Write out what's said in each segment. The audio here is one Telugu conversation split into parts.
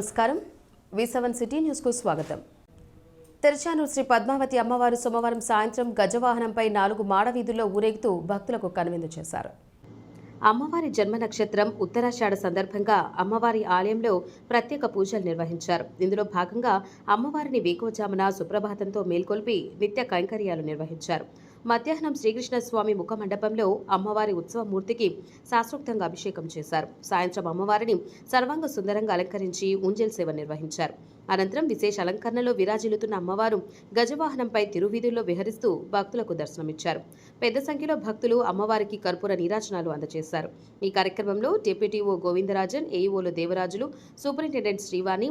నమస్కారం. V7 సిటీ న్యూస్ కు స్వాగతం. తిరుచానూరు శ్రీ పద్మావతి అమ్మవారు సోమవారం సాయంత్రం గజవాహనంపై 4 మాడ వీధుల్లో ఊరేగుతూ భక్తులకు కనువిందు చేశారు. అమ్మవారి జన్మ నక్షత్రం ఉత్తరాషాఢ సందర్భంగా అమ్మవారి ఆలయంలో ప్రత్యేక పూజలు నిర్వహించారు. ఇందులో భాగంగా అమ్మవారిని వేకువజామున సుప్రభాతంతో మేల్కొల్పి నిత్య కైంకర్యాలు నిర్వహించారు. మధ్యాహ్నం శ్రీకృష్ణ స్వామి ముఖ మండపంలో అమ్మవారి ఉత్సవమూర్తికి శాస్త్రోక్తంగా అభిషేకం చేశారు. సాయంత్రం అమ్మవారిని సర్వాంగ సుందరంగా అలంకరించి ఊంజల్ సేవ నిర్వహించారు. అనంతరం విశేష అలంకరణలో విరాజిల్లుతున్న అమ్మవారు గజవాహనంపై తిరువీధుల్లో విహరిస్తూ భక్తులకు దర్శనమిచ్చారు. పెద్ద సంఖ్యలో భక్తులు అమ్మవారికి కర్పూర నీరాజనాలు అందజేశారు. ఈ కార్యక్రమంలో డిప్యూటీఓ గోవిందరాజన్, ఏఈఓలు Devarajulu, superintendent Srivani,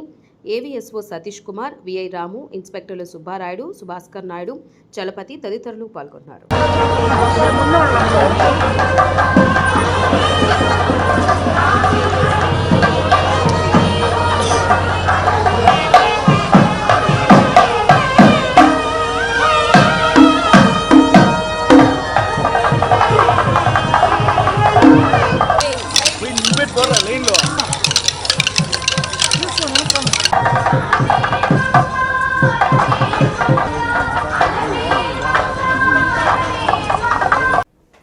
AVSO Satish Kumar, VI Ramu, ఇన్స్పెక్టర్లు సుబ్బారాయుడు, సుభాస్కర్ నాయుడు, చలపతి తదితరులు పాల్గొన్నారు.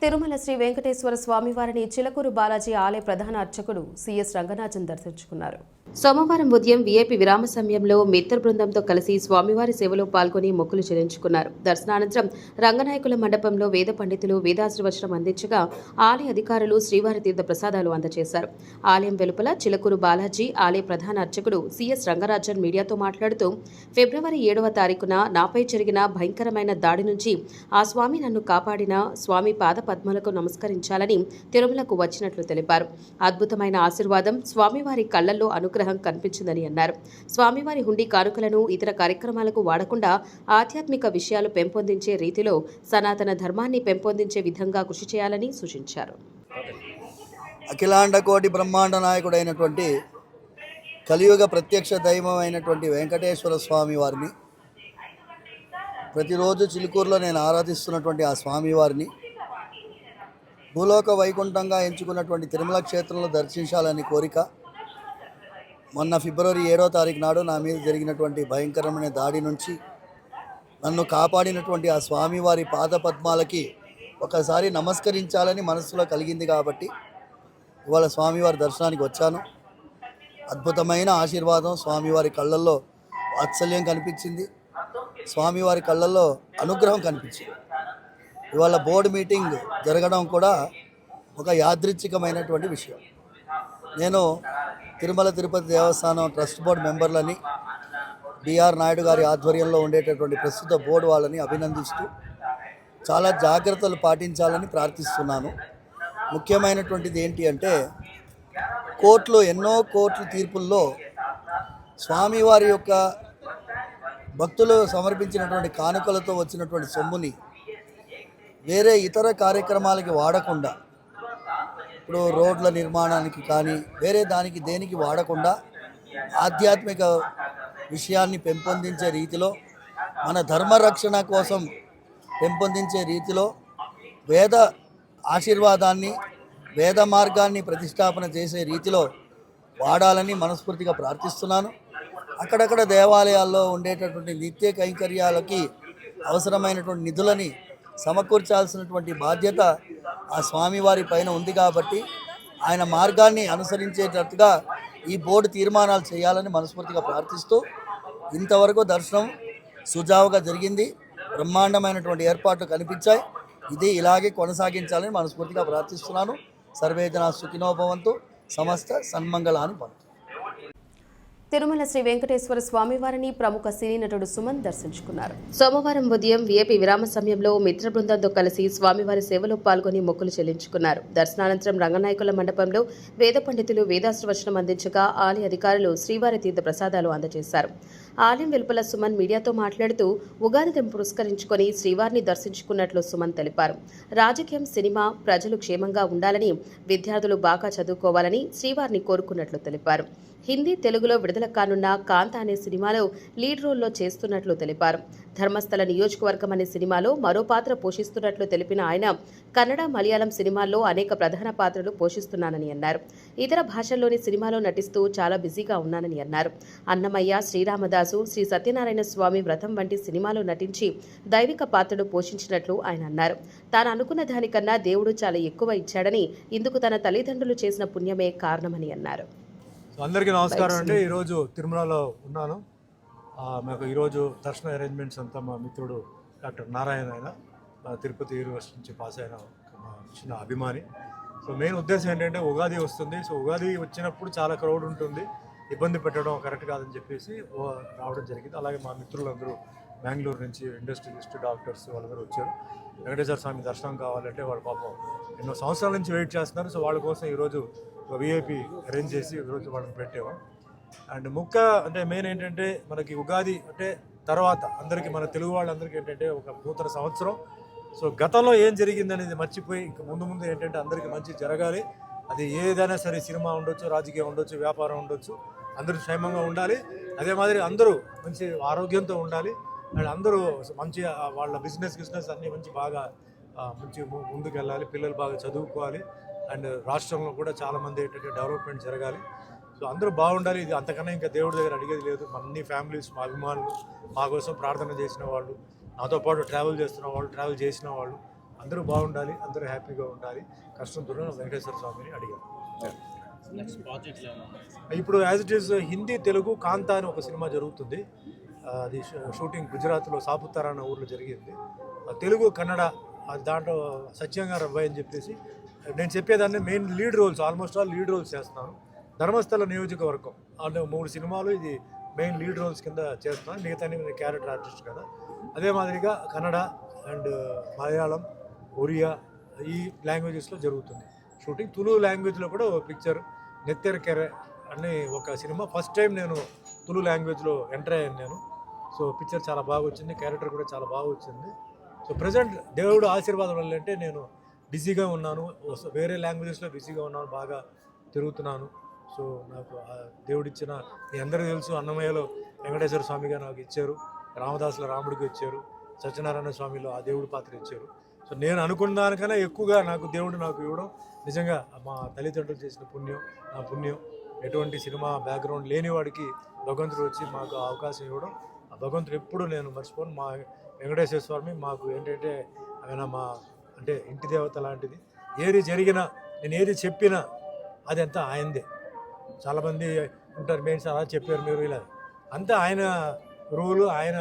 తిరుమల శ్రీ వెంకటేశ్వర స్వామివారిని చిలకూరు బాలాజీ ఆలయ ప్రధాన అర్చకుడు సిఎస్ రంగనాథన్ దర్శించుకున్నారు. సోమవారం ఉదయం వీఐపీ విరామ సమయంలో మిత్ర బృందంతో కలిసి స్వామివారి సేవలో పాల్గొని మొక్కులు చెల్లించుకున్నారు. దర్శనానంతరం రంగనాయకుల మండపంలో వేద పండితులు వేదాశీర్వచనం అందించగా ఆలయ అధికారులు శ్రీవారి తీర్థ ప్రసాదాలు అందజేశారు. ఆలయం వెలుపల చిలకూరు బాలాజీ ఆలయ ప్రధాన అర్చకుడు సిఎస్ రంగరాజన్ మీడియాతో మాట్లాడుతూ, ఫిబ్రవరి 7వ తారీఖున నాపై జరిగిన భయంకరమైన దాడి నుంచి ఆ స్వామి నన్ను కాపాడిన స్వామి పాద పద్మలకు నమస్కరించాలని తిరుమలకు వచ్చినట్లు తెలిపారు. అద్భుతమైన ఆశీర్వాదం స్వామివారి కళ్లల్లో అనుగ్రహం కనిపించిందని అన్నారు. స్వామివారి హుండీ కానుకలను ఇతర కార్యక్రమాలకు వాడకుండా ఆధ్యాత్మిక విషయాలు పెంపొందించే రీతిలో సనాతన ధర్మాన్ని పెంపొందించే విధంగా కృషి చేయాలని సూచించారు. అఖిలాండ కోటి బ్రహ్మాండ నాయకుడైనటువంటి కలియుగ ప్రత్యక్ష దైవం అయినటువంటి వెంకటేశ్వర స్వామి వారిని ప్రతిరోజు చిలుకూరులో నేను ఆరాధిస్తున్నటువంటి ఆ స్వామివారిని భూలోక వైకుంఠంగా ఎంచుకున్నటువంటి తిరుమల క్షేత్రంలో దర్శించాలని కోరిక మొన్న ఫిబ్రవరి 7వ తారీఖు నాడు నా మీద జరిగినటువంటి భయంకరమైన దాడి నుంచి నన్ను కాపాడినటువంటి ఆ స్వామివారి పాద పద్మాలకి ఒకసారి నమస్కరించాలని మనసులో కలిగింది కాబట్టి ఇవాళ స్వామివారి దర్శనానికి వచ్చాను. అద్భుతమైన ఆశీర్వాదం, స్వామివారి కళ్ళల్లో వాత్సల్యం కనిపించింది, స్వామివారి కళ్ళల్లో అనుగ్రహం కనిపించింది. ఇవాళ బోర్డు మీటింగ్ జరగడం కూడా ఒక యాదృచ్ఛికమైనటువంటి విషయం. నేను తిరుమల తిరుపతి దేవస్థానం ట్రస్ట్ బోర్డు మెంబర్లని, బిఆర్ నాయుడు గారి ఆధ్వర్యంలో ఉండేటటువంటి ప్రస్తుత బోర్డు వాళ్ళని అభినందిస్తూ చాలా జాగ్రత్తలు పాటించాలని ప్రార్థిస్తున్నాను. ముఖ్యమైనటువంటిది ఏంటి అంటే, ఎన్నో కోర్టు తీర్పుల్లో స్వామివారి యొక్క భక్తులు సమర్పించినటువంటి కానుకలతో వచ్చినటువంటి సొమ్ముని వేరే ఇతర కార్యక్రమాలకి వాడకుండా, ఇప్పుడు రోడ్ల నిర్మాణానికి కానీ వేరే దానికి దేనికి వాడకుండా ఆధ్యాత్మిక విషయాన్ని పెంపొందించే రీతిలో, మన ధర్మరక్షణ కోసం పెంపొందించే రీతిలో వేద ఆశీర్వాదాన్ని, వేద మార్గాన్ని ప్రతిష్టాపన చేసే రీతిలో వాడాలని మనస్ఫూర్తిగా ప్రార్థిస్తున్నాను. అక్కడక్కడ దేవాలయాల్లో ఉండేటటువంటి నిత్య కైంకర్యాలకి అవసరమైనటువంటి నిధులని సమకూర్చాల్సినటువంటి బాధ్యత ఆ స్వామివారి పైన ఉంది కాబట్టి ఆయన మార్గాన్ని అనుసరించేటట్టుగా ఈ బోర్డు తీర్మానాలు చేయాలని మనస్ఫూర్తిగా ప్రార్థిస్తూ, ఇంతవరకు దర్శనం సుజావుగా జరిగింది, బ్రహ్మాండమైనటువంటి ఏర్పాట్లు కనిపించాయి. ఇది ఇలాగే కొనసాగించాలని మనస్ఫూర్తిగా ప్రార్థిస్తున్నాను. సర్వేజన సుఖినో భవంతు, సమస్త సన్మంగళాన్ని పొందు. తిరుమల శ్రీ వెంకటేశ్వర స్వామివారిని ప్రముఖ సినీ నటుడు సుమన్ దర్శించుకున్నారు. సోమవారం ఉదయం వీఐపీ విరామ సమయంలో మిత్ర బృందంతో కలిసి స్వామివారి సేవలో పాల్గొని మొక్కులు చెల్లించుకున్నారు. దర్శనానంతరం రంగనాయకుల మండపంలో వేద పండితులు వేదాశీర్వచనం అందించగా ఆలయ అధికారులు శ్రీవారి తీర్థ ప్రసాదాలు అందజేశారు. ఆలయం వెలుపల సుమన్ మీడియాతో మాట్లాడుతూ, ఉగాదిని పురస్కరించుకొని శ్రీవారిని దర్శించుకున్నట్లు సుమన్ తెలిపారు. రాజకీయం, సినిమా, ప్రజలు క్షేమంగా ఉండాలని, విద్యార్థులు బాగా చదువుకోవాలని శ్రీవారిని కోరుకున్నట్లు తెలిపారు. హిందీ తెలుగులో విడుదల కానున్న కాంత అనే సినిమాలో లీడ్ రోల్లో చేస్తున్నట్లు తెలిపారు. ధర్మస్థల నియోజకవర్గం అనే సినిమాలో మరో పాత్ర పోషిస్తున్నట్లు తెలిపిన ఆయన కన్నడ, మలయాళం సినిమాల్లో అనేక ప్రధాన పాత్రలు పోషిస్తున్నానని అన్నారు. ఇతర భాషల్లోని సినిమాలో నటిస్తూ చాలా బిజీగా ఉన్నానని అన్నారు. అన్నమయ్య, శ్రీరామదాసు, శ్రీ సత్యనారాయణ స్వామి వ్రతం వంటి సినిమాలో నటించి దైవిక పాత్రను పోషించినట్లు ఆయన అన్నారు. తాను అనుకున్న దానికన్నా దేవుడు చాలా ఎక్కువ ఇచ్చాడని, ఇందుకు తన తల్లిదండ్రులు చేసిన పుణ్యమే కారణమని అన్నారు. అందరికీ నమస్కారం అండి. ఈరోజు తిరుమలలో ఉన్నాను. మాకు ఈరోజు దర్శన అరేంజ్మెంట్స్ అంతా మా మిత్రుడు డాక్టర్ నారాయణ ఆయన తిరుపతి యూనివర్సిటీ నుంచి పాస్ అయిన మా చిన్న అభిమాని. సో మెయిన్ ఉద్దేశం ఏంటంటే ఉగాది వస్తుంది. సో ఉగాది వచ్చినప్పుడు చాలా క్రౌడ్ ఉంటుంది, ఇబ్బంది పెట్టడం కరెక్ట్ కాదని చెప్పేసి రావడం జరిగింది. అలాగే మా మిత్రులందరూ బెంగళూరు నుంచి ఇండస్ట్రియలిస్ట్, డాక్టర్స్ వాళ్ళందరూ వచ్చారు. వెంకటేశ్వర స్వామి దర్శనం కావాలంటే వాళ్ళ పాపం ఎన్నో సంవత్సరాల నుంచి వెయిట్ చేస్తున్నారు. సో వాళ్ళ కోసం ఈరోజు విఐపి అరేంజ్ చేసి ఈరోజు వాళ్ళని పెట్టాము. అండ్ అంటే మెయిన్ ఏంటంటే మనకి ఉగాది అంటే తర్వాత అందరికీ, మన తెలుగు వాళ్ళందరికీ ఏంటంటే ఒక నూతన సంవత్సరం. సో గతంలో ఏం జరిగింది అనేది మర్చిపోయి ఇంక ముందు ఏంటంటే అందరికీ మంచి జరగాలి. అది ఏదైనా సరే, సినిమా ఉండొచ్చు, రాజకీయం ఉండొచ్చు, వ్యాపారం ఉండొచ్చు, అందరూ క్షేమంగా ఉండాలి. అదే మాదిరి అందరూ మంచి ఆరోగ్యంతో ఉండాలి. అండ్ అందరూ మంచి వాళ్ళ బిజినెస్ అన్నీ బాగా మంచి ముందుకు వెళ్ళాలి. పిల్లలు బాగా చదువుకోవాలి. అండ్ రాష్ట్రంలో కూడా చాలామంది ఏంటంటే డెవలప్మెంట్ జరగాలి. సో అందరూ బాగుండాలి. ఇది అంతకన్నా ఇంకా దేవుడి దగ్గర అడిగేది లేదు. అన్ని ఫ్యామిలీస్, మా అభిమానులు, మా కోసం ప్రార్థన చేసిన వాళ్ళు, నాతో పాటు ట్రావెల్ చేస్తున్న వాళ్ళు, ట్రావెల్ చేసిన వాళ్ళు అందరూ బాగుండాలి, అందరూ హ్యాపీగా ఉండాలి. కష్టంతో వెంకటేశ్వర స్వామిని అడిగారు. ఇప్పుడు as it is Hindi, Telugu కాంత అని ఒక సినిమా జరుగుతుంది. అది షూటింగ్ గుజరాత్లో సాపుతారా అన్న ఊర్లో జరిగింది. తెలుగు, కన్నడ దాంట్లో సత్యంగారు అబ్బాయి అని చెప్పేసి నేను చెప్పేదాన్ని main lead roles, almost all lead roles చేస్తున్నాను. ధర్మస్థల నియోజకవర్గం అంటే 3 సినిమాలు ఇది మెయిన్ లీడ్ రోల్స్ కింద చేస్తున్నాను. మిగతా నేను క్యారెక్టర్ ఆర్టిస్ట్ కదా. అదే మాదిరిగా కన్నడ అండ్ మలయాళం, ఒరియా ఈ లాంగ్వేజెస్లో జరుగుతుంది షూటింగ్. తులు లాంగ్వేజ్లో కూడా ఒక పిక్చర్ నెత్తెరకెరె అని ఒక సినిమా ఫస్ట్ టైం నేను తులు లాంగ్వేజ్లో ఎంటర్ అయ్యాను నేను. సో పిక్చర్ చాలా బాగా వచ్చింది, క్యారెక్టర్ కూడా చాలా బాగా వచ్చింది. సో ప్రజెంట్ దేవుడు ఆశీర్వాదం వల్ల అంటే నేను బిజీగా ఉన్నాను, వేరే లాంగ్వేజెస్లో బిజీగా ఉన్నాను, బాగా తిరుగుతున్నాను. సో నాకు దేవుడిచ్చిన, మీ అందరికీ తెలుసు, అన్నమయ్యలో వెంకటేశ్వర స్వామిగా నాకు ఇచ్చారు, రామదాసుల రాముడికి ఇచ్చారు, సత్యనారాయణ స్వామిలో ఆ దేవుడి పాత్ర ఇచ్చారు. సో నేను అనుకున్న దానికన్నా ఎక్కువగా దేవుడు నాకు ఇవ్వడం నిజంగా మా తల్లిదండ్రులు చేసిన పుణ్యం, నా పుణ్యం. ఎటువంటి సినిమా బ్యాక్గ్రౌండ్ లేని వాడికి భగవంతుడు వచ్చి మాకు అవకాశం ఇవ్వడం, ఆ భగవంతుడు ఎప్పుడు నేను మర్చిపోను. మా వెంకటేశ్వర స్వామి మాకు ఏంటంటే ఆయన మా అంటే ఇంటి దేవత లాంటిది. ఏది జరిగినా, నేను ఏది చెప్పినా అది అంతా ఆయనదే. చాలామంది ఉంటారు, మెయిన్స్ అలా చెప్పారు మీరు ఇలా, అంతా ఆయన రూలు, ఆయన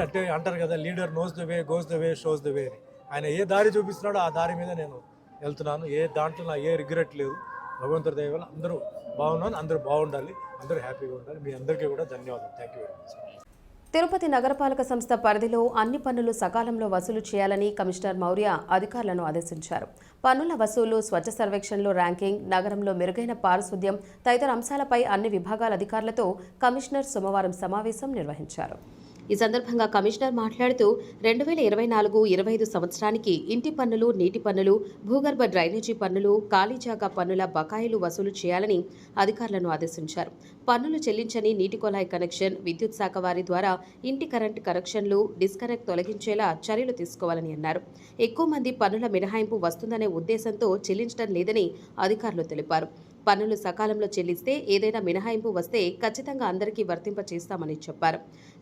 అంటే అంటారు కదా, leader knows the way, goes the way, shows the way అని. ఆయన ఏ దారి చూపిస్తున్నాడో ఆ దారి మీద నేను వెళ్తున్నాను. దాంట్లో నా ఏ రిగ్రెట్ లేదు. భగవంతుడి దయ వల్ల అందరూ బాగున్నాను, అందరూ బాగుండాలి, అందరూ హ్యాపీగా ఉండాలి. మీ అందరికీ కూడా ధన్యవాదాలు. Thank you very much. Tirupati నగరపాలక సంస్థ పరిధిలో అన్ని పన్నులు సకాలంలో వసూలు చేయాలని కమిషనర్ మౌర్య అధికారులను ఆదేశించారు. పన్నుల వసూలు, స్వచ్ఛ సర్వేక్షణలో ర్యాంకింగ్, నగరంలో మెరుగైన పారిశుద్ధ్యం తదితర అంశాలపై అన్ని విభాగాల అధికారులతో కమిషనర్ సోమవారం సమావేశం నిర్వహించారు. ఈ సందర్భంగా కమిషనర్ మాట్లాడుతూ 2024-25 సంవత్సరానికి ఇంటి పన్నులు, నీటి పన్నులు, భూగర్భ డ్రైనేజీ పన్నులు, ఖాళీ జాగా పన్నుల బకాయిలు వసూలు చేయాలని అధికారులను ఆదేశించారు. పన్నులు చెల్లించని నీటి కొలాయి కనెక్షన్, విద్యుత్ శాఖ వారి ద్వారా ఇంటి కరెంటు కనెక్షన్లు డిస్కనెక్ట్ తొలగించేలా చర్యలు తీసుకోవాలని అన్నారు. ఎక్కువ మంది పన్నుల మినహాయింపు వస్తుందనే ఉద్దేశంతో చెల్లించడం లేదని అధికారులు తెలిపారు. పన్నులు సకాలంలో చెల్లిస్తే ఏదైనా మినహాయింపు వస్తే ఖచ్చితంగా అందరికీ వర్తింప చేస్తామని చెప్పారు.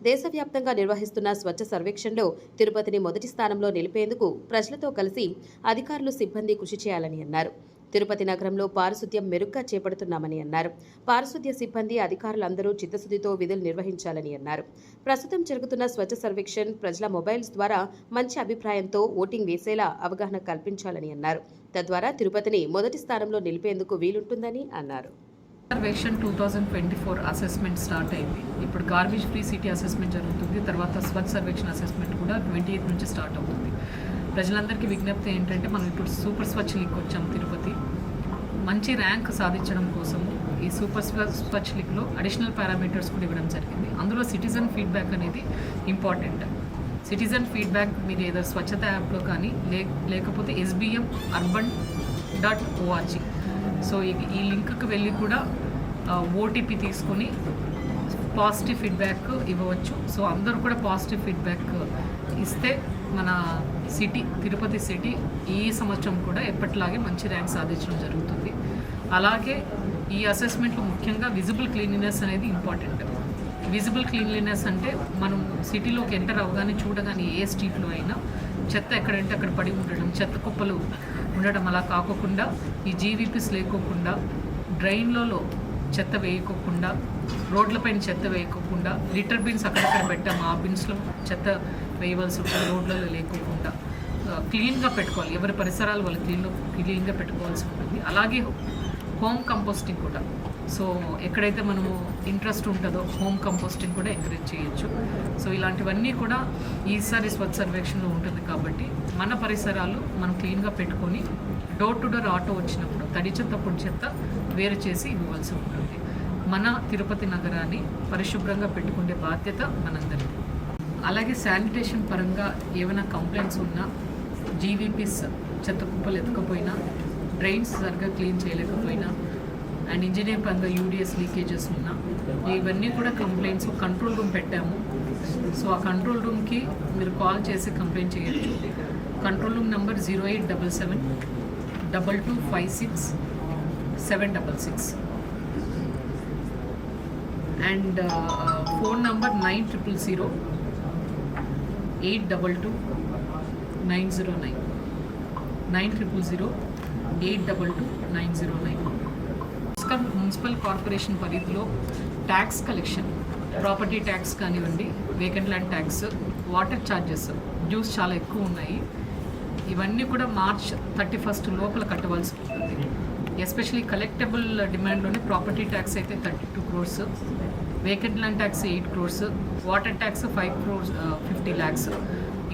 దేశవ్యాప్తంగా నిర్వహిస్తున్న స్వచ్ఛ సర్వేక్షణలో తిరుపతిని మొదటి స్థానంలో నిలిపేందుకు ప్రజలతో కలిసి అధికారులు, సిబ్బంది కృషి చేయాలని అన్నారు. తిరుపతి నగరంలో పారిశుద్ధ్యం మెరుగ్గా చేపడుతున్నామని అన్నారు. పారిశుద్ధ్య సిబ్బంది, అధికారులందరూ చిత్తశుద్ధితో విధులు నిర్వహించాలని అన్నారు. ప్రస్తుతం జరుగుతున్న స్వచ్ఛ సర్వేక్షణ్ ప్రజల మొబైల్స్ ద్వారా మంచి అభిప్రాయంతో ఓటింగ్ వేసేలా అవగాహన కల్పించాలని అన్నారు. తద్వారా తిరుపతిని మొదటి స్థానంలో నిలిపేందుకు వీలుంటుందని అన్నారు. సర్వేక్షణ్ 2024 అసెస్మెంట్ స్టార్ట్ అయింది. ఇప్పుడు గార్బేజ్ ఫ్రీ సిటీ అసెస్మెంట్ జరుగుతుంది. తర్వాత స్వచ్ఛ సర్వేక్షణ అసెస్మెంట్ కూడా 28 నుంచి స్టార్ట్ అవుతుంది. ప్రజలందరికీ విజ్ఞప్తి ఏంటంటే, మనం ఇప్పుడు సూపర్ స్వచ్ఛ లీగ్ వచ్చాం తిరుపతి. మంచి ర్యాంక్ సాధించడం కోసము ఈ సూపర్ స్వచ్ఛ లీగ్లో అడిషనల్ పారామీటర్స్ కూడా ఇవ్వడం జరిగింది. అందులో సిటిజన్ ఫీడ్బ్యాక్ అనేది ఇంపార్టెంట్. సిటిజన్ ఫీడ్బ్యాక్ మీరు ఏదో స్వచ్ఛత యాప్లో కానీ లేకపోతే SBM urban.org, సో ఈ లింక్కి వెళ్ళి కూడా ఓటీపీ తీసుకొని పాజిటివ్ ఫీడ్బ్యాక్ ఇవ్వవచ్చు. సో అందరూ కూడా పాజిటివ్ ఫీడ్బ్యాక్ ఇస్తే మన సిటీ తిరుపతి సిటీ ఈ సంవత్సరం కూడా ఎప్పటిలాగే మంచి ర్యాంక్ సాధించడం జరుగుతుంది. అలాగే ఈ అసెస్మెంట్లో ముఖ్యంగా విజిబుల్ క్లీన్లీనెస్ అనేది ఇంపార్టెంట్. విజిబుల్ క్లీన్లీనెస్ అంటే మనం సిటీలోకి ఎంటర్ అవగానే చూడగానే ఏ స్ట్రీట్లో అయినా చెత్త ఎక్కడంటే అక్కడ పడి ఉండడం, చెత్త కుప్పలు ఉండడం అలా కాకోకుండా ఈ జీవీపీస్ లేకోకుండా, డ్రైన్లలో చెత్త వేయకోకుండా, రోడ్లపైన చెత్త వేయకోకుండా, లిటర్ బిన్స్ అక్కడక్కడ పెట్టాము ఆ బిన్స్లో చెత్త వేయవలసి ఉంటుంది, రోడ్లలో లేకోకుండా క్లీన్గా పెట్టుకోవాలి. ఎవరి పరిసరాలు వాళ్ళు క్లీన్గా పెట్టుకోవాల్సి ఉంటుంది. అలాగే హోమ్ కంపోస్టింగ్ కూడా, సో ఎక్కడైతే మనము ఇంట్రెస్ట్ ఉంటుందో హోమ్ కంపోస్టింగ్ కూడా ఎంకరేజ్ చేయొచ్చు. సో ఇలాంటివన్నీ కూడా ఈసారి స్వచ్ఛ సర్వేక్షణలో ఉంటుంది కాబట్టి మన పరిసరాలు మనం క్లీన్గా పెట్టుకొని డోర్ టు డోర్ ఆటో వచ్చినప్పుడు తడి చెత్త పొడి చెత్త వేరు చేసి ఇవ్వవలసి ఉంటుంది. మన తిరుపతి నగరాన్ని పరిశుభ్రంగా పెట్టుకునే బాధ్యత మనందరిది. అలాగే శానిటేషన్ పరంగా ఏమైనా కంప్లైంట్స్ ఉన్నా, జీవీపీస్ చెత్త కుప్పలు ఎత్తకపోయినా, డ్రైన్స్ సరిగ్గా క్లీన్ చేయలేకపోయినా, అండ్ ఇంజనీర్ పరంగా యూడిఎస్ లీకేజెస్ ఉన్నా, ఇవన్నీ కూడా కంప్లైంట్స్ కంట్రోల్ రూమ్ పెట్టాము. సో ఆ కంట్రోల్ రూమ్కి మీరు కాల్ చేసి కంప్లైంట్ చేయొచ్చు. Control room number 0877 2256 766 and phone number 9000 822 909 9000 822 909. Municipal corporation పరిధిలో ట్యాక్స్ కలెక్షన్, ప్రాపర్టీ ట్యాక్స్ కానివ్వండి, vacant land tax, water charges, dues చాలా ఎక్కువ ఉన్నాయి. ఇవన్నీ కూడా March 31 లోపల కట్టవలసి ఉంటుంది. ఎస్పెషలీ కలెక్టబుల్ డిమాండ్లోనే ప్రాపర్టీ ట్యాక్స్ అయితే 32 crores, vacant land tax 8 crores, water tax 5 crores 50 lakhs,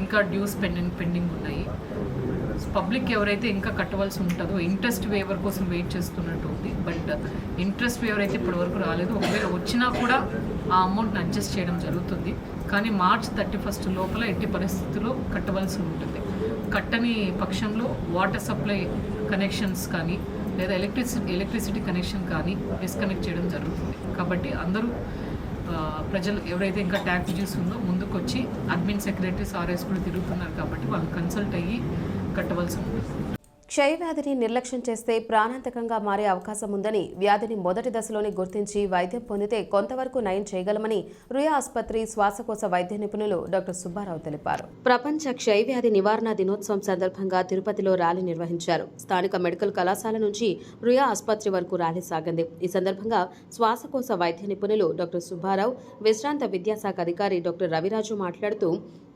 ఇంకా డ్యూస్ పెండింగ్ ఉన్నాయి. పబ్లిక్ ఎవరైతే ఇంకా కట్టవలసి ఉంటుందో ఇంట్రెస్ట్ వేవర్ కోసం వెయిట్ చేస్తున్నట్టు ఉంది. బట్ ఇంట్రెస్ట్ వేవర్ అయితే ఇప్పటివరకు రాలేదు. ఒకవేళ వచ్చినా కూడా ఆ అమౌంట్ని అడ్జస్ట్ చేయడం జరుగుతుంది. కానీ March 31 లోపల ఎట్టి పరిస్థితుల్లో కట్టవలసి ఉంటుంది. కట్టని పక్షంలో వాటర్ సప్లై కనెక్షన్స్ కానీ లేదా ఎలక్ట్రిసిటీ కనెక్షన్ కానీ డిస్కనెక్ట్ చేయడం జరుగుతుంది. కాబట్టి అందరూ ప్రజలు ఎవరైతే ఇంకా ట్యాక్స్ డ్యూస్ ఉందో ముందుకు వచ్చి అడ్మిన్ సెక్రటరీస్ ఆర్ఎస్ కూడా తిరుగుతున్నారు కాబట్టి వాళ్ళు కన్సల్ట్ అయ్యి కట్టవలసి ఉంటుంది. క్షయవ్యాధిని నిర్లక్ష్యం చేస్తే ప్రాణాంతకంగా మారే అవకాశం ఉందని, వ్యాధిని మొదటి దశలోనే గుర్తించి వైద్యం పొందితే కొంతవరకు నయం చేయగలమని రుయా ఆసుపత్రి శ్వాసకోశ వైద్య నిపుణులు డాక్టర్ సుబ్బారావు తెలిపారు. ప్రపంచ క్షయవ్యాధి నివారణ దినోత్సవం సందర్భంగా తిరుపతిలో ర్యాలీ నిర్వహించారు. స్థానిక మెడికల్ కళాశాల నుంచి రుయా ఆసుపత్రి వరకు ర్యాలీ సాగింది. ఈ సందర్భంగా శ్వాసకోశ వైద్య నిపుణులు డాక్టర్ సుబ్బారావు, విశ్రాంత విద్యాశాఖ అధికారి డాక్టర్ రవిరాజు మాట్లాడుతూ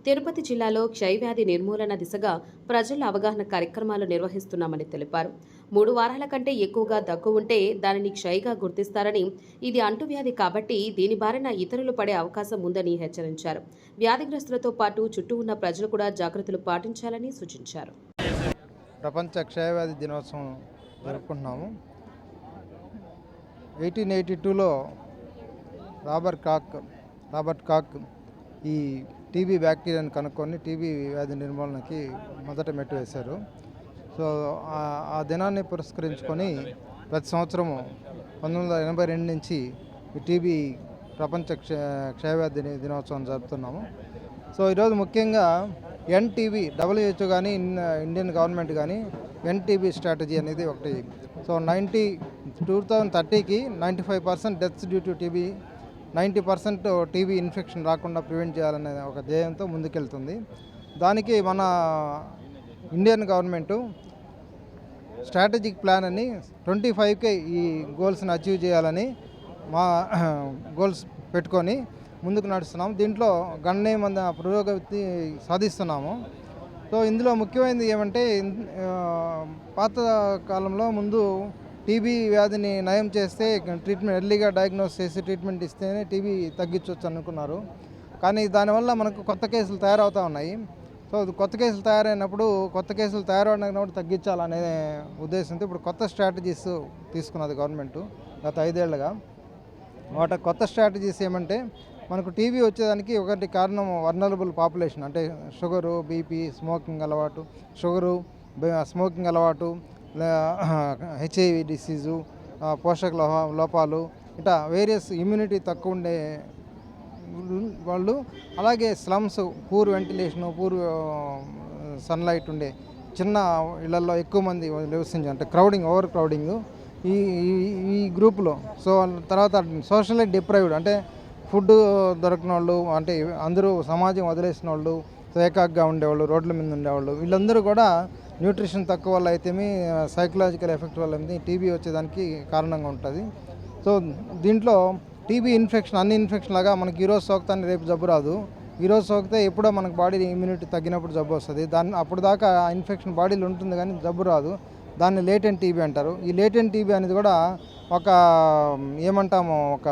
తిరుపతి జిల్లాలో క్షయవ్యాధి నిర్మూలన దిశగా ప్రజల అవగాహన కార్యక్రమాలు నిర్వహిస్తున్నామని తెలిపారు. 3 వారాల కంటే ఎక్కువగా దగ్గు ఉంటే దానిని క్షయగా గుర్తిస్తారని, ఇది అంటువ్యాధి కాబట్టి దీని బారిన ఇతరులు పడే అవకాశం ఉందని హెచ్చరించారు. వ్యాధిగ్రస్తులతో పాటు చుట్టూ ఉన్న ప్రజలు కూడా జాగ్రత్తలు పాటించాలని సూచించారు. ప్రపంచ క్షయవ్యాధి దినోత్సవం జరుపుకుంటున్నాము. 1882లో రాబర్ట్ కాక్ ఈ టీబీ బ్యాక్టీరియాని కనుక్కొని టీబీ వ్యాధి నిర్మూలనకి మొదట మెట్టు వేశారు. సో ఆ దినాన్ని పురస్కరించుకొని ప్రతి సంవత్సరము 1982 నుంచి ఈ టీబీ ప్రపంచ క్షయవ్యాధి దినోత్సవం జరుపుతున్నాము. సో ఈరోజు ముఖ్యంగా ఎన్టీబీ WHO కానీ ఇండియన్ గవర్నమెంట్ కానీ ఎన్టీబీ స్ట్రాటజీ అనేది ఒకటి. సో 2030కి 95% deaths due to TB, 90% TB infection రాకుండా ప్రివెంట్ చేయాలనే ఒక ధ్యేయంతో ముందుకెళ్తుంది. దానికి మన ఇండియన్ గవర్నమెంటు స్ట్రాటజిక్ ప్లాన్ అని 25కే ఈ గోల్స్ని అచీవ్ చేయాలని మా గోల్స్ పెట్టుకొని ముందుకు నడుస్తున్నాము. దీంట్లో గణనీయమైన పురోగతి సాధిస్తున్నాము. సో ఇందులో ముఖ్యమైనది ఏమంటే, పాత కాలంలో ముందు టీబీ వ్యాధిని నయం చేస్తే ట్రీట్మెంట్ ఎర్లీగా డయాగ్నోస్ చేసి ట్రీట్మెంట్ ఇస్తేనే టీబీ తగ్గించవచ్చు అనుకున్నారు. కానీ దానివల్ల మనకు కొత్త కేసులు తయారవుతూ ఉన్నాయి. సో కొత్త కేసులు తయారవడానికి తగ్గించాలనే ఉద్దేశంతో ఇప్పుడు కొత్త స్ట్రాటజీస్ తీసుకున్నది గవర్నమెంట్ గత 5 ఏళ్లుగా. వాటి కొత్త స్ట్రాటజీస్ ఏమంటే, మనకు టీబీ వచ్చేదానికి ఒకటి కారణం వర్నరబుల్ పాపులేషన్, అంటే షుగరు, బీపీ, స్మోకింగ్ అలవాటు, హెచ్ఐవి డిసీజు, పోషక లోపాలు, ఇట్లా వేరియస్ ఇమ్యూనిటీ తక్కువ ఉండే వాళ్ళు, అలాగే slums, poor ventilation, poor sunlight ఉండే చిన్న ఇళ్లలో ఎక్కువ మంది నివసించి అంటే క్రౌడింగ్, ఓవర్ క్రౌడింగ్ ఈ ఈ గ్రూప్లో. సో తర్వాత సోషల్లీ డిప్రైవ్డ్ అంటే ఫుడ్ దొరకని వాళ్ళు, అంటే అందరూ సమాజం వదిలేసిన వాళ్ళు, ఏకాగ్గా ఉండేవాళ్ళు, రోడ్ల మీద ఉండేవాళ్ళు, వీళ్ళందరూ కూడా న్యూట్రిషన్ తక్కువ వల్ల అయితేమి, సైకలాజికల్ ఎఫెక్ట్ వల్ల అయితే టీబీ వచ్చేదానికి కారణంగా ఉంటుంది. సో దీంట్లో టీబీ ఇన్ఫెక్షన్ అన్ని ఇన్ఫెక్షన్ లాగా మనకి ఈరోజు సోకుతాన్ని రేపు జబ్బు రాదు. ఈరోజు సోకితే ఎప్పుడో మనకు బాడీ ఇమ్యూనిటీ తగ్గినప్పుడు జబ్బు వస్తుంది. దాన్ని అప్పుడు దాకా ఆ ఇన్ఫెక్షన్ బాడీలో ఉంటుంది కానీ జబ్బు రాదు. దాన్ని లేటెంట్ టీబీ అంటారు. ఈ లేటెంట్ టీబీ అనేది కూడా ఒక ఏమంటాము, ఒక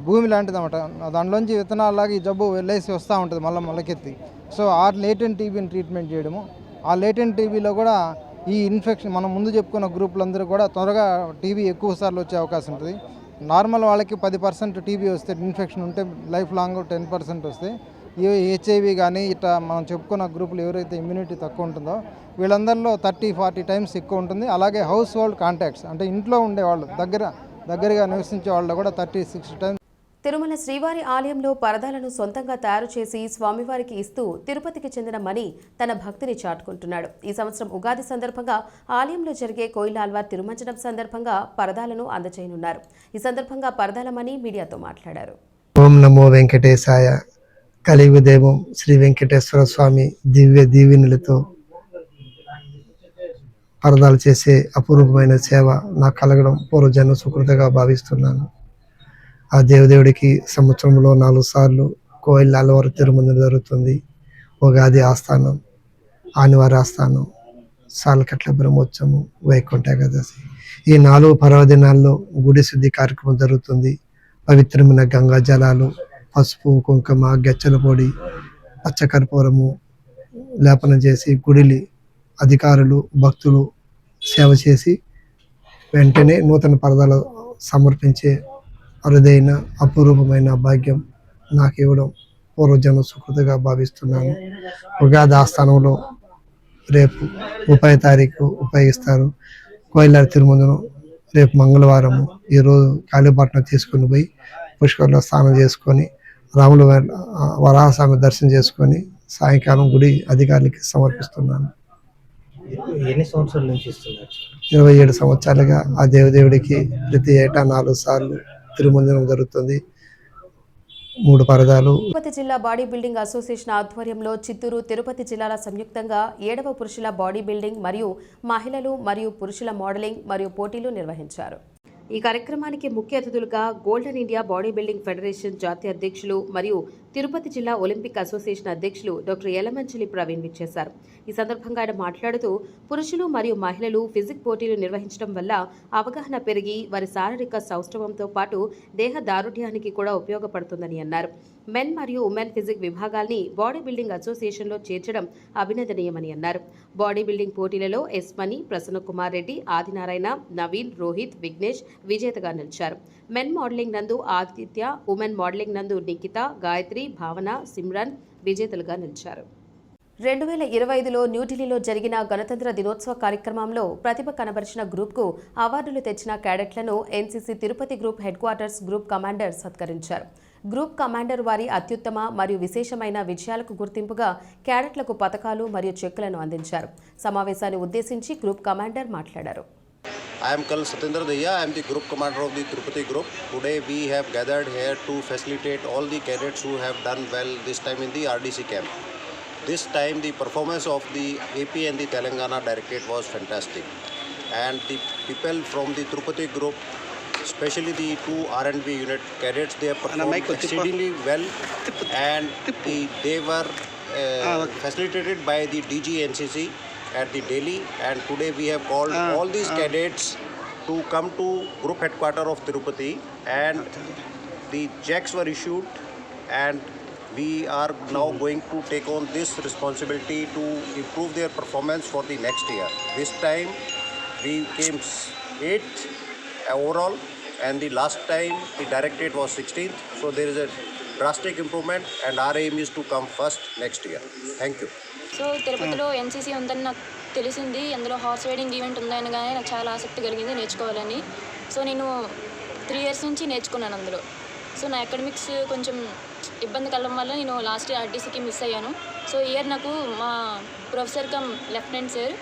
భూమి లాంటిది అన్నమాట. దాంట్లోంచి విత్తనాలలాగా ఈ జబ్బు వెళ్ళేసి వస్తూ ఉంటుంది మళ్ళీ మొలకెత్తి. సో ఆ లేటెంట్ టీబీని ట్రీట్మెంట్ చేయడము. ఆ లేటెంట్ టీబీలో కూడా ఈ ఇన్ఫెక్షన్ మనం ముందు చెప్పుకున్న గ్రూపులందరూ కూడా త్వరగా టీబీ ఎక్కువ సార్లు వచ్చే అవకాశం ఉంటుంది. నార్మల్ వాళ్ళకి 10% టీబీ వస్తే, ఇన్ఫెక్షన్ ఉంటే లైఫ్ లాంగ్ 10% వస్తే, ఈ హెచ్ఐవి కానీ ఇట్లా మనం చెప్పుకున్న గ్రూపులు ఎవరైతే ఇమ్యూనిటీ తక్కువ ఉంటుందో వీళ్ళందరిలో 30-40 టైమ్స్ ఎక్కువ ఉంటుంది. అలాగే హౌస్ హోల్డ్ కాంటాక్ట్స్ అంటే ఇంట్లో ఉండేవాళ్ళు, దగ్గరగా నివసించే వాళ్ళు కూడా 30-60 టైమ్స్. తిరుమల శ్రీవారి ఆలయంలో పరదాలను సొంతంగా తయారు చేసి స్వామివారికి ఇస్తూ తిరుపతికి చెందిన మణి తన భక్తిని చాటుకుంటున్నాడు. ఈ సంవత్సరం ఉగాది సందర్భంగా ఆలయంలో జరిగే కోయిలాల్వార్ తిరుమంజనం సందర్భంగా పరదాలను అందజేయనున్నారు. ఈ సందర్భంగా పరదాల మణి మీడియాతో మాట్లాడారు. ఓం నమో వెంకటేశాయ. కలియుగ దైవం శ్రీ వెంకటేశ్వర స్వామి దివ్య దీవెనలతో పరదాలు చేసే అపూర్వమైన సేవ నాకు కలగడం పూర్వజన్మ సుకృతగా భావిస్తున్నాను. ఆ దేవదేవుడికి సంవత్సరంలో 4 సార్లు కోయిలాల్వార్ తిరుమంజనం జరుగుతుంది. ఉగాది ఆస్థానం, ఆనివారి ఆస్థానం, సాలకట్ల బ్రహ్మోత్సవం, వైకుంఠ ఏకాదశి. ఈ 4 పర్వదినాల్లో గుడి శుద్ధి కార్యక్రమం జరుగుతుంది. పవిత్రమైన గంగా జలాలు, పసుపు, కుంకుమ, గెచ్చల పొడి, పచ్చకర్పూరము లేపనం చేసి గుడిలి అధికారులు, భక్తులు సేవ చేసి వెంటనే నూతన పరదాలు సమర్పించే అరుదైన అపూర్వమైన భాగ్యం నాకు ఇవ్వడం పూర్వజన్మ సుకృతిగా భావిస్తున్నాను. ఉగాది ఆస్థానంలో రేపు 30వ తారీఖు ఉపయోగిస్తారు. కోయిలాల్వార్ తిరుమంజనం రేపు మంగళవారము. ఈరోజు కాళీపట్నం తీసుకుని పోయి పుష్కరంలో స్నానం చేసుకొని రాముల వరాహస్వామి దర్శనం చేసుకొని సాయంకాలం గుడి అధికారులకి సమర్పిస్తున్నాను. ఎన్ని సంవత్సరాల నుంచి ఇస్తున్నారు? 27 సంవత్సరాలుగా ఆ దేవదేవుడికి ప్రతి ఏటా 4 సార్లు తిరుమంజనం జరుగుతుంది. 3 పరదాలు. తిరుపతి జిల్లా బాడీ బిల్డింగ్ అసోసియేషన్ ఆధ్వర్యంలో చిత్తూరు, తిరుపతి జిల్లాల సంయుక్తంగా 7వ పురుషుల బాడీ బిల్డింగ్ మరియు మహిళలు మరియు పురుషుల మోడలింగ్ మరియు పోటీలు నిర్వహించారు. ఈ కార్యక్రమానికి ముఖ్య అతిథులుగా golden India body building federation జాతీయ అధ్యక్షులు మరియు తిరుపతి జిల్లా ఒలింపిక్ అసోసియేషన్ అధ్యక్షులు డాక్టర్ యలమంచిలి ప్రవీణ్ విచ్చేశారు. ఈ సందర్భంగా ఆయన మాట్లాడుతూ పురుషులు మరియు మహిళలు ఫిజిక్ పోటీలు నిర్వహించడం వల్ల అవగాహన పెరిగి వారి శారీరక సౌష్ఠవంతో పాటు దేహ దారుఢ్యానికి కూడా ఉపయోగపడుతుందని అన్నారు. మెన్ మరియు ఉమెన్ ఫిజిక్ విభాగాల్ని బాడీ బిల్డింగ్ అసోసియేషన్లో చేర్చడం అభినందనీయమని అన్నారు. బాడీ బిల్డింగ్ పోటీలలో ఎస్ మణి, ప్రసన్న కుమార్ రెడ్డి, ఆదినారాయణ, నవీన్, రోహిత్, విఘ్నేష్ విజేతగా నిలిచారు. మెన్ మోడలింగ్ నందు ఆదిత్య, ఉమెన్ మోడలింగ్ నందు నిఖిత, గాయత్రి, భావన, సిమ్రన్ విజేతలుగా నిలిచారు. 2025లో న్యూఢిల్లీలో జరిగిన గణతంత్ర దినోత్సవ కార్యక్రమంలో ప్రతిభ కనబరిచిన గ్రూప్కు అవార్డులు తెచ్చిన క్యాడెట్లను NCC Tirupati group headquarters group commander సత్కరించారు. గ్రూప్ కమాండర్ వారి అత్యుత్తమ మరియు విశేషమైన విజయాలకు గుర్తింపుగా క్యాడెట్లకు పతకాలు మరియు చెక్కులను అందించారు. సమావేశాన్ని ఉద్దేశించి గ్రూప్ కమాండర్ మాట్లాడారు. I am Colonel Satendra Daya. I am the group commander of the Tirupati group. Today we have gathered here to facilitate all the cadets who have done well this time in the RDC camp. This time the performance of the AP and the Telangana directorate was fantastic. And the people from the Tirupati group, especially the 2 R&B unit cadets, they have performed exceedingly well. And they were facilitated by the DG NCC at the Delhi, and today we have called all these cadets to come to group headquarters of Tirupati, and the checks were issued, and we are now going to take on this responsibility to improve their performance for the next year. This time we came 8th overall, and the last time the directorate was 16th, so there is a drastic improvement, and our aim is to come first next year. Thank you. So తిరుపతిలో ఎన్సీసీ ఉందని నాకు తెలిసింది. అందులో హార్స్ రైడింగ్ ఈవెంట్ ఉందనగానే నాకు చాలా ఆసక్తి కలిగింది నేర్చుకోవాలని. సో నేను 3 ఇయర్స్ నుంచి నేర్చుకున్నాను అందులో. సో నా అకాడమిక్స్ కొంచెం ఇబ్బంది కలగడం వల్ల నేను లాస్ట్ ఇయర్ ఆర్టీసీకి మిస్ అయ్యాను. సో ఈ ఇయర్ నాకు మా professor come lieutenant sir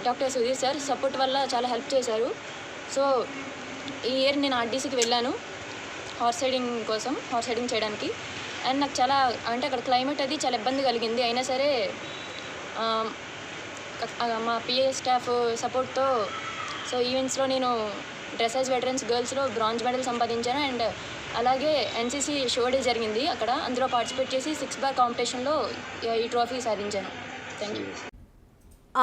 doctor Sudheer sir support వల్ల చాలా హెల్ప్ చేశారు. సో ఈ ఇయర్ నేను ఆర్టీసీకి వెళ్ళాను హార్స్ రైడింగ్ చేయడానికి. అండ్ నాకు చాలా అంటే అక్కడ క్లైమేట్ అది చాలా ఇబ్బంది కలిగింది. అయినా సరే మా పిఏ స్టాఫ్ సపోర్ట్తో సో ఈవెంట్స్లో నేను డ్రెస్సెస్ వెటరన్స్ గర్ల్స్లో బ్రాంజ్ మెడల్ సంపాదించాను. అండ్ అలాగే ఎన్సీసీ షో డే జరిగింది అక్కడ, అందులో పార్టిసిపేట్ చేసి 6 బార్ కాంపిటీషన్లో ఈ ట్రోఫీ సాధించాను. Thank you.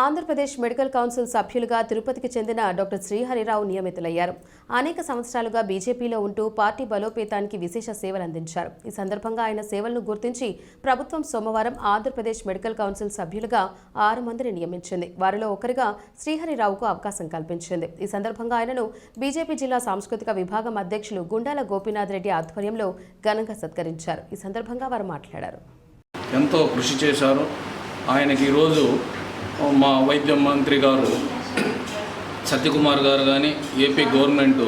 Andhra Pradesh medical council సభ్యులుగా తిరుపతికి చెందిన డాక్టర్ శ్రీహరిరావు నియమితులయ్యారు. అనేక సంవత్సరాలుగా బీజేపీలో ఉంటూ పార్టీ బలోపేతానికి విశేష సేవలు అందించారు. ఈ సందర్భంగా ఆయన సేవలను గుర్తించి ప్రభుత్వం సోమవారం ఆంధ్రప్రదేశ్ మెడికల్ కౌన్సిల్ సభ్యులుగా 6 మందిని నియమించింది. వారిలో ఒకరిగా శ్రీహరిరావుకు అవకాశం కల్పించింది. ఈ సందర్భంగా ఆయనను బీజేపీ జిల్లా సాంస్కృతిక విభాగం అధ్యక్షులు గుండాల గోపీనాథ్ రెడ్డి ఆధ్వర్యంలో ఘనంగా సత్కరించారు. ఈ సందర్భంగా వారు మాట్లాడారు. ఎంతో కృషి చేశారు. ఆయనకి ఈరోజు మా వైద్య మంత్రి గారు సత్యకుమార్ గారు కానీ ఏపీ గవర్నమెంటు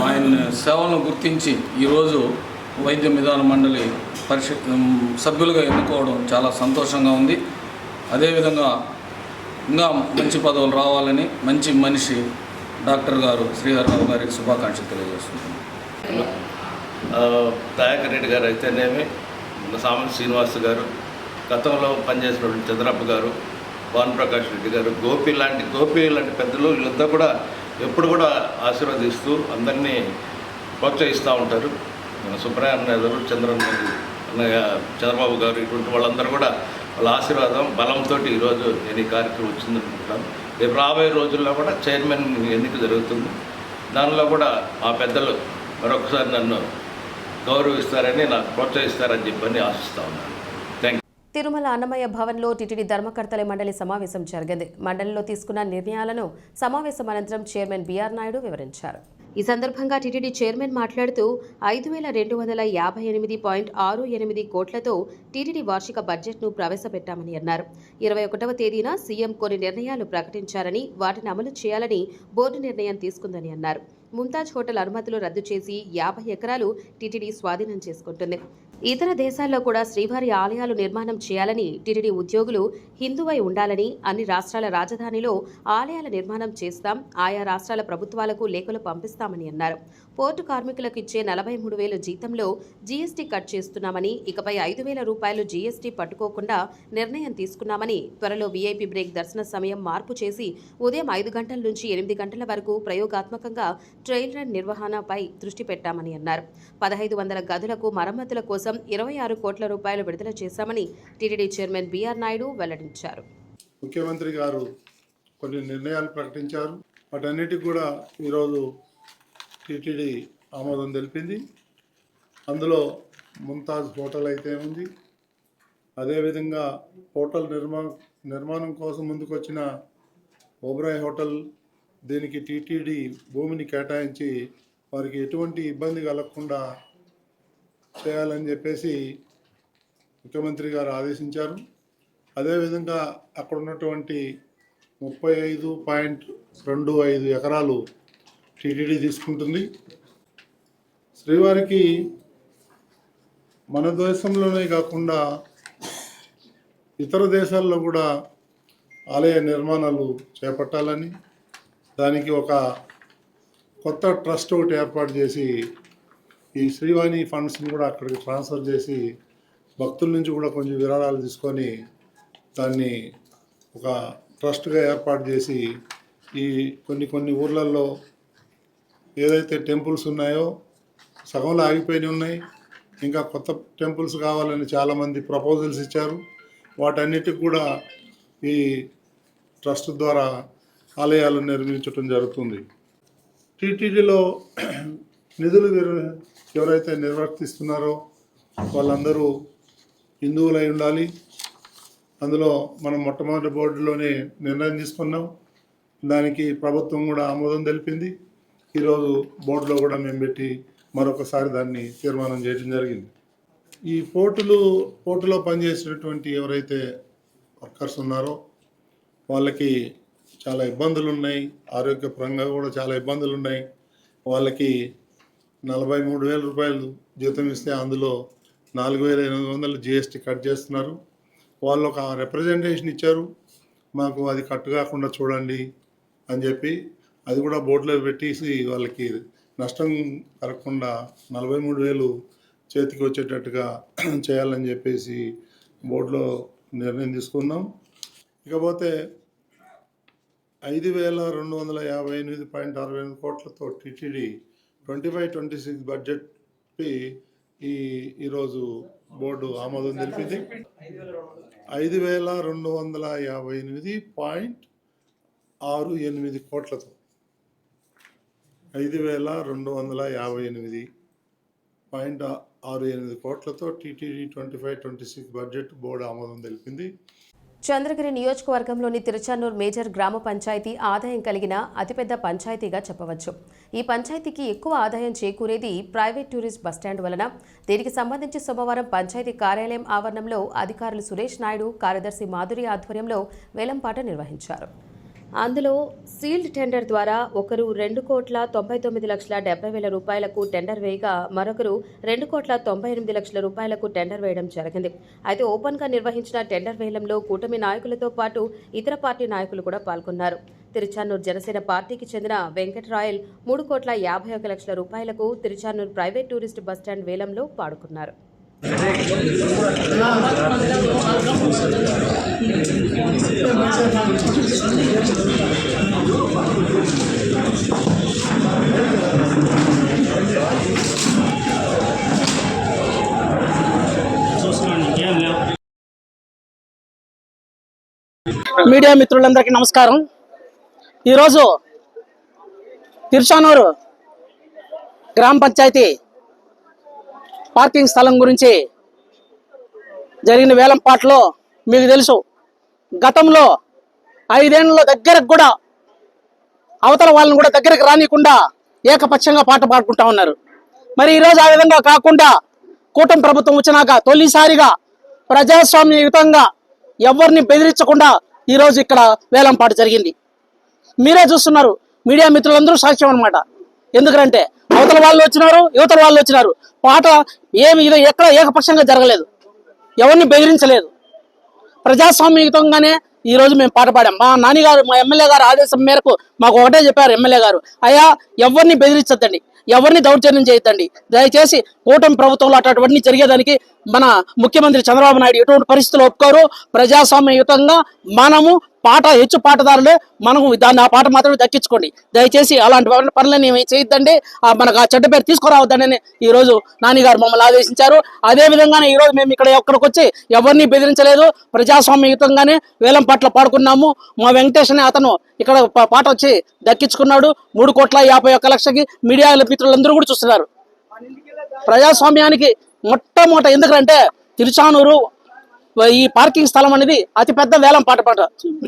ఆయన సేవలను గుర్తించి ఈరోజు వైద్య విధాన మండలి సభ్యులుగా ఎన్నుకోవడం చాలా సంతోషంగా ఉంది. అదేవిధంగా ఇంకా మంచి పదవులు రావాలని మంచి మనిషి డాక్టర్ గారు శ్రీహరిరావు గారికి శుభాకాంక్షలు తెలియజేస్తున్నాను. దయాకర్ రెడ్డి గారు అయితేనేమి, సామంత్ శ్రీనివాస్ గారు, గతంలో పనిచేసినటువంటి చంద్రప్ప గారు, భానుప్రకాష్ రెడ్డి గారు, గోపి లాంటి పెద్దలు వీళ్ళంతా కూడా ఎప్పుడు కూడా ఆశీర్వదిస్తూ అందరినీ ప్రోత్సహిస్తూ ఉంటారు. మన సుబ్రహ్మణ్య గారు, చంద్రబాబు గారు, ఇటువంటి వాళ్ళందరూ కూడా వాళ్ళ ఆశీర్వాదం బలంతో ఈరోజు నేను ఈ కార్యక్రమం వచ్చిందనుకుంటాను. రేపు రాబోయే రోజుల్లో కూడా చైర్మన్ ఎన్నిక జరుగుతుంది. దానిలో కూడా మా పెద్దలు మరొకసారి నన్ను గౌరవిస్తారని, నాకు ప్రోత్సహిస్తారని చెప్పని ఆశిస్తూ ఉన్నాను. తిరుమల అన్నమయ్య భవన్లో టీటీడీ ధర్మకర్తల మండలి సమావేశం జరిగింది. మండలిలో తీసుకున్న నిర్ణయాలను సమావేశం అనంతరం చైర్మన్ బీఆర్ నాయుడు వివరించారు. ఈ సందర్భంగా టీటీడీ చైర్మన్ మాట్లాడుతూ 5258.68 కోట్లతో టీటీడీ వార్షిక బడ్జెట్ను ప్రవేశపెట్టామని అన్నారు. 21వ తేదీన సీఎం కొన్ని నిర్ణయాలు ప్రకటించారని, వాటిని అమలు చేయాలని బోర్డు నిర్ణయం తీసుకుందని అన్నారు. ముంతాజ్ హోటల్ అనుమతులు రద్దు చేసి 50 ఎకరాలు టీటీడీ స్వాధీనం చేసుకుంటుంది. ఇతర దేశాల్లో కూడా శ్రీవారి ఆలయాలు నిర్మాణం చేయాలని, టీటీడీ ఉద్యోగులు హిందువై ఉండాలని, అన్ని రాష్ట్రాల రాజధానిలో ఆలయాల నిర్మాణం చేస్తాం, ఆయా రాష్ట్రాల ప్రభుత్వాలకు లేఖలు పంపిస్తామని అన్నారు. పోర్టు కార్మికులకు ఇచ్చే 43,000 జీతంలో జీఎస్టీ కట్ చేస్తున్నామని, ఇకపై 5,000 రూపాయలు జీఎస్టీ పట్టుకోకుండా నిర్ణయం తీసుకున్నామని, త్వరలో వీఐపీ బ్రేక్ దర్శన సమయం మార్పు చేసి ఉదయం 5 గంటల నుంచి 8 గంటల వరకు ప్రయోగాత్మకంగా ట్రైల్ రన్ నిర్వహణపై దృష్టి పెట్టామని అన్నారు. 1500 గదులకు మరమ్మతుల కోసం 26 కోట్ల రూపాయలు విడుదల చేశామని టీటీడీ చైర్మన్ బీఆర్ నాయుడు వెల్లడించారు. ముఖ్యమంత్రి గారు కొన్ని నిర్ణయాలు ప్రకటించారు. వాటన్నిటికి కూడా ఈరోజు టీటీడీ ఆమోదం తెలిపింది. అందులో ముంతాజ్ హోటల్ అయితే ఉంది. అదేవిధంగా హోటల్ నిర్మాణం కోసం ముందుకొచ్చిన ఓబ్రాయ్ హోటల్, దీనికి టీటీడీ భూమిని కేటాయించి వారికి ఎటువంటి ఇబ్బంది కలగకుండా చేయాలని చెప్పేసి ముఖ్యమంత్రి గారు ఆదేశించారు. అదేవిధంగా అక్కడ ఉన్నటువంటి 35.25 ఎకరాలు టీటీడీ తీసుకుంటుంది. శ్రీవారికి మన దేశంలోనే కాకుండా ఇతర దేశాల్లో కూడా ఆలయ నిర్మాణాలు చేపట్టాలని, దానికి ఒక కొత్త ట్రస్ట్ ఒకటి ఏర్పాటు చేసి ఈ శ్రీవాణి ఫండ్స్ని కూడా అక్కడికి ట్రాన్స్ఫర్ చేసి భక్తుల నుంచి కూడా కొంచెం విరాళాలు తీసుకొని దాన్ని ఒక ట్రస్ట్గా ఏర్పాటు చేసి ఈ కొన్ని ఊర్లలో ఏదైతే టెంపుల్స్ ఉన్నాయో సగంలో ఆగిపోయి ఉన్నాయి, ఇంకా కొత్త టెంపుల్స్ కావాలని చాలామంది ప్రపోజల్స్ ఇచ్చారు. వాటన్నిటికి కూడా ఈ ట్రస్ట్ ద్వారా ఆలయాలు నిర్మించడం జరుగుతుంది. టీటీడీలో నిధులు ఎవరైతే నిర్వర్తిస్తున్నారో వాళ్ళందరూ హిందువులై ఉండాలి. అందులో మనం మొట్టమొదటి బోర్డులోనే నిర్ణయం తీసుకున్నాం. దానికి ప్రభుత్వం కూడా ఆమోదం తెలిపింది. ఈరోజు బోర్డులో కూడా మేము పెట్టి మరొకసారి దాన్ని తీర్మానం చేయడం జరిగింది. ఈ పోర్టులో పనిచేసేటటువంటి ఎవరైతే వర్కర్స్ ఉన్నారో వాళ్ళకి చాలా ఇబ్బందులు ఉన్నాయి, ఆరోగ్యపరంగా కూడా చాలా ఇబ్బందులు ఉన్నాయి. వాళ్ళకి 43,000 రూపాయలు జీతం ఇస్తే అందులో 4,800 GST కట్ చేస్తున్నారు. వాళ్ళు ఒక రిప్రజెంటేషన్ ఇచ్చారు, మాకు అది కట్ కాకుండా చూడండి అని చెప్పి అది కూడా బోర్డులో పెట్టేసి వాళ్ళకి నష్టం కలగకుండా 43,000 చేతికి వచ్చేటట్టుగా చేయాలని చెప్పేసి బోర్డులో నిర్ణయం తీసుకున్నాం. ఇకపోతే 5,258.68 కోట్లతో టీటీడీ 25-26 బడ్జెట్పై ఈరోజు బోర్డు ఆమోదం తెలిపింది. 5,258.68 కోట్లతో 5,258.68 కోట్లతో టీటీడీ 25-26 బడ్జెట్ బోర్డు ఆమోదం తెలిపింది. చంద్రగిరి నియోజకవర్గంలోని తిరుచానూర్ మేజర్ గ్రామ పంచాయతీ ఆదాయం కలిగిన అతిపెద్ద పంచాయతీగా చెప్పవచ్చు. ఈ పంచాయతీకి ఎక్కువ ఆదాయం చేకూరేది ప్రైవేట్ టూరిస్ట్ బస్టాండ్ వలన. దీనికి సంబంధించి సోమవారం పంచాయతీ కార్యాలయం ఆవరణంలో అధికారులు సురేష్ నాయుడు, కార్యదర్శి మాధురి ఆధ్వర్యంలో వేలంపాట నిర్వహించారు. అందులో సీల్డ్ టెండర్ ద్వారా ఒకరు 2,99,70,000 రూపాయలకు టెండర్ వేయగా మరొకరు 2,98,00,000 రూపాయలకు టెండర్ వేయడం జరిగింది. అయితే ఓపెన్గా నిర్వహించిన టెండర్ వేలంలో కూటమి నాయకులతో పాటు ఇతర పార్టీ నాయకులు కూడా పాల్గొన్నారు. తిరుచానూర్ జనసేన పార్టీకి చెందిన వెంకటరాయల్ 3,51,00,000 రూపాయలకు తిరుచానూర్ ప్రైవేట్ టూరిస్ట్ బస్టాండ్ వేలంలో పాడుకున్నారు. మీడియా మిత్రులందరికీ నమస్కారం. ఈరోజు తిరుచానూరు గ్రామ పంచాయతీ పార్కింగ్ స్థలం గురించి జరిగిన వేలంపాట్లో మీకు తెలుసు, గతంలో 5 ఏళ్ల దగ్గరకు కూడా అవతల వాళ్ళని కూడా దగ్గరకు రానికుండా ఏకపక్షంగా పాట పాడుకుంటా ఉన్నారు. మరి ఈరోజు ఆ విధంగా కాకుండా కూటమి ప్రభుత్వం వచ్చినాక తొలిసారిగా ప్రజాస్వామ్యయుతంగా ఎవరిని బెదిరించకుండా ఈరోజు ఇక్కడ వేలంపాట జరిగింది. మీరే చూస్తున్నారు, మీడియా మిత్రులందరూ సాక్ష్యం అనమాట. ఎందుకంటే అవతల వాళ్ళు వచ్చినారు, యువతల వాళ్ళు వచ్చినారు. పాట ఏమి ఇది ఎక్కడ ఏకపక్షంగా జరగలేదు, ఎవరిని బెదిరించలేదు. ప్రజాస్వామ్యయుతంగానే ఈరోజు మేము పాట పాడాం. మా నాన్నగారు, మా ఎమ్మెల్యే గారు ఆదేశం మేరకు మాకు ఒకటే చెప్పారు. ఎమ్మెల్యే గారు, అయ్యా ఎవరిని బెదిరించద్దండి, ఎవరిని దౌర్జన్యం చేయొద్దండి, దయచేసి కూటమి ప్రభుత్వంలో అటువంటివన్నీ జరిగేదానికి మన ముఖ్యమంత్రి చంద్రబాబు నాయుడు ఎటువంటి పరిస్థితులు ఒప్పుకోరు. ప్రజాస్వామ్యయుతంగా మనము పాట హెచ్చు పాటదారులే, మనము దాన్ని ఆ పాట మాత్రమే దక్కించుకోండి. దయచేసి అలాంటి పనులని ఏమి చేయొద్దండి, మనకు ఆ చెడ్డ పేరు తీసుకురావద్దని ఈరోజు నాన్నగారు మమ్మల్ని ఆదేశించారు. అదే విధంగానే ఈరోజు మేము ఇక్కడికి వచ్చి ఎవరిని బెదిరించలేదు, ప్రజాస్వామ్యయుతంగానే వేలం పాటలు పాడుకున్నాము. మా వెంకటేష్ అనే అతను ఇక్కడ పాట వచ్చి దక్కించుకున్నాడు 3,51,00,000కి. మీడియా మిత్రులందరూ కూడా చూస్తున్నారు. ప్రజాస్వామ్యానికి మొట్టమొదట ఎందుకంటే తిరుచానూరు ఈ పార్కింగ్ స్థలం అనేది అతిపెద్ద వేలం పాట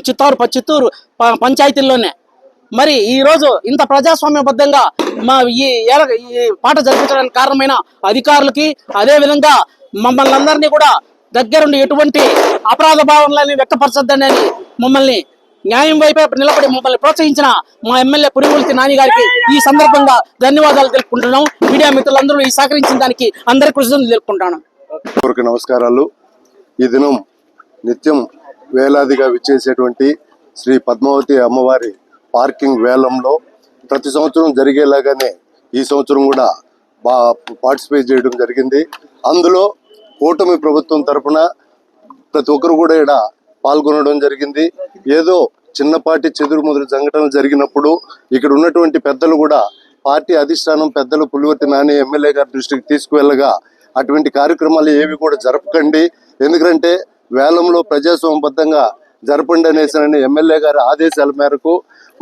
చిత్తూరు పంచాయతీల్లోనే. మరి ఈరోజు ఇంత ప్రజాస్వామ్యబద్ధంగా ఈ పాట జరిపించడానికి కారణమైన అధికారులకి, అదేవిధంగా మమ్మల్ని అందరినీ కూడా దగ్గరుండి ఎటువంటి అపరాధ భావనలని వ్యక్తపరచద్దని మమ్మల్ని న్యాయం వైపే నిలబడి మమ్మల్ని ప్రోత్సహించిన మా ఎమ్మెల్యే పురిగుల్తి నాని గారికి ఈ సందర్భంగా ధన్యవాదాలు తెలుపుకుంటున్నాం. మీడియా మిత్రులందరూ ఈ సహకరించిన దానికి అందరికీ కృతజ్ఞతలు తెలుపుకుంటాను. నమస్కారాలు. ఈ దినం నిత్యం వేలాదిగా విచ్చేసేటువంటి శ్రీ పద్మావతి అమ్మవారి పార్కింగ్ వేలంలో ప్రతి సంవత్సరం జరిగేలాగానే ఈ సంవత్సరం కూడా పార్టిసిపేట్ చేయడం జరిగింది. అందులో కూటమి ప్రభుత్వం తరఫున ప్రతి ఒక్కరు కూడా ఇక్కడ పాల్గొనడం జరిగింది. ఏదో చిన్నపాటి చెదురుముదురు సంఘటనలు జరిగినప్పుడు ఇక్కడ ఉన్నటువంటి పెద్దలు కూడా పార్టీ అధిష్టానం పెద్దలు పులివర్తి నాని ఎమ్మెల్యే గారి దృష్టికి తీసుకువెళ్ళగా అటువంటి కార్యక్రమాలు ఏవి కూడా జరపకండి, ఎందుకంటే వేలంలో ప్రజాస్వామ్యబద్ధంగా జరపండి అనేసి ఎమ్మెల్యే గారి ఆదేశాల మేరకు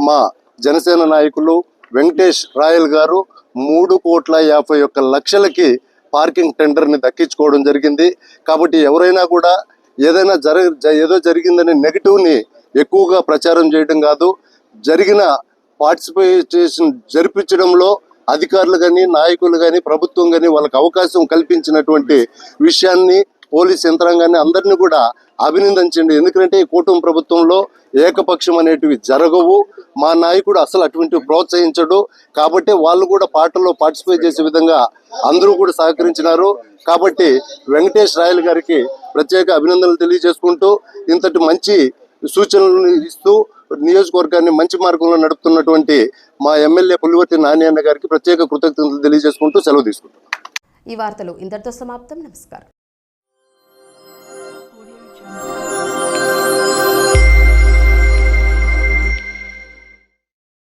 మా జనసేన నాయకులు వెంకటేష్ రాయల్ గారు 3,51,00,000కి పార్కింగ్ టెండర్ని దక్కించుకోవడం జరిగింది. కాబట్టి ఎవరైనా కూడా ఏదైనా ఏదో జరిగిందనే నెగిటివ్ని ఎక్కువగా ప్రచారం చేయడం కాదు, జరిగిన పార్టిసిపేషన్ జరిపించడంలో అధికారులు కానీ నాయకులు కానీ ప్రభుత్వం కానీ వాళ్ళకి అవకాశం కల్పించినటువంటి విషయాన్ని పోలీస్ యంత్రాంగాన్ని అందరినీ కూడా అభినందించండి. ఎందుకంటే ఈ కూటమి ప్రభుత్వంలో ఏకపక్షం అనేటివి జరగవు. మా నాయకుడు అసలు అటువంటి ప్రోత్సహించడు. కాబట్టి వాళ్ళు కూడా పాటల్లో పార్టిసిపేట్ చేసే విధంగా అందరూ కూడా సహకరించినారు. కాబట్టి వెంకటేష్ రాయల్ గారికి ప్రత్యేక అభినందనలు తెలియజేసుకుంటూ ఇంతటి మంచి సూచనలను ఇస్తూ నియోజకవర్గాన్ని మంచి మార్గంలో నడుపుతున్నటువంటి మా ఎమ్మెల్యే పులివర్తి నాని అన్న గారికి ప్రత్యేక కృతజ్ఞతలు తెలియజేసుకుంటూ సెలవు తీసుకుంటాం. ఈ వార్తలు ఇంతటితో సమాప్తం. నమస్కారం.